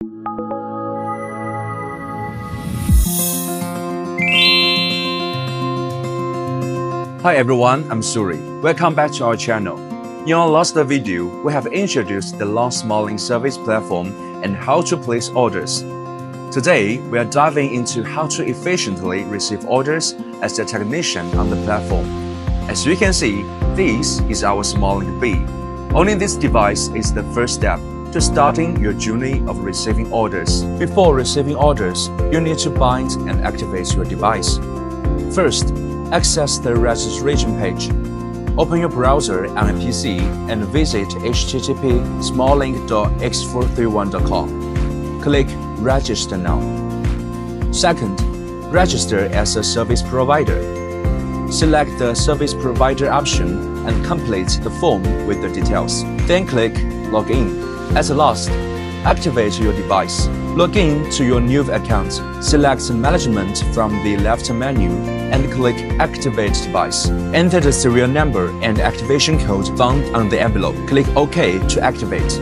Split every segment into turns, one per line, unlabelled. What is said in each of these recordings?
Hi everyone, I'm Suri. Welcome back to our channel. In our last video, we have introduced the SmartLink service platform and how to place orders. Today, we are diving into how to efficiently receive orders as a technician on the platform. As you can see, this is our SmartLink B. Owning this device is the first step to starting your journey of receiving orders. Before receiving orders, you need to bind and activate your device. First, access the registration page. Open your browser on a PC and visit http://smartlink.x431.com. Click Register now. Second, register as a service provider. Select the service provider option and complete the form with the details. Then click Login. At last, activate your device. Log in to your new account. Select Management from the left menu and click Activate Device. Enter the serial number and activation code found on the envelope. Click OK to activate.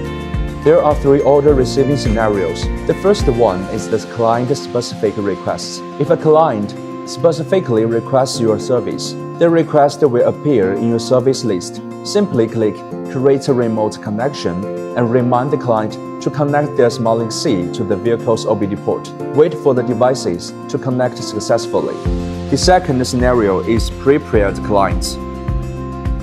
There are 3 order receiving scenarios. The first one is the client-specific request. If a client specifically requests your service, the request will appear in your service list. Simply click Create a remote connection and remind the client to connect their SmartLink C to the vehicle's OBD port. Wait for the devices to connect successfully. The second scenario is prepared clients.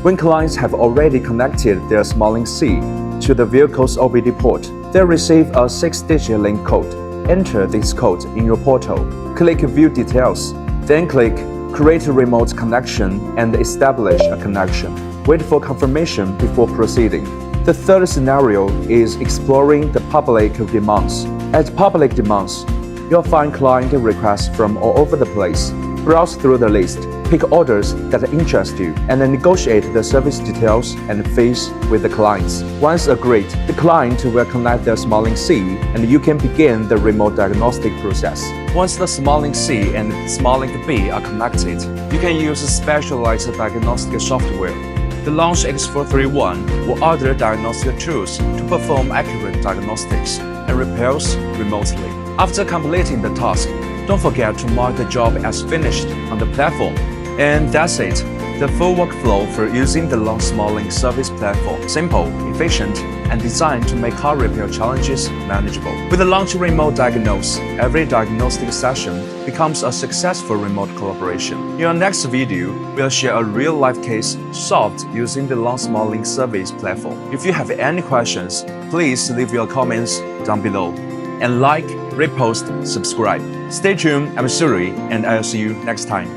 When clients have already connected their SmartLink C to the vehicle's OBD port, they receive a 6-digit link code. Enter this code in your portal. Click View Details. Then click Create a remote connection and establish a connection. Wait for confirmation before proceeding. The third scenario is exploring the public demands. At public demands, you'll find client requests from all over the place. Browse through the list, pick orders that interest you, and then negotiate the service details and fees with the clients. Once agreed, the client will connect their SmartLink C and you can begin the remote diagnostic process. Once the SmartLink C and SmartLink B are connected, you can use specialized diagnostic software. The Launch X431 or other diagnostic tools to perform accurate diagnostics and repairs remotely. After completing the task, don't forget to mark the job as finished on the platform. And that's it. The full workflow for using the SmartLink service platform. Simple, efficient, and designed to make car repair challenges manageable. With the Launch Remote Diagnose, every diagnostic session becomes a successful remote collaboration. In our next video, we'll share a real-life case solved using the SmartLink service platform. If you have any questions, please leave your comments down below. And like, repost, subscribe. Stay tuned, I'm Suri, and I'll see you next time.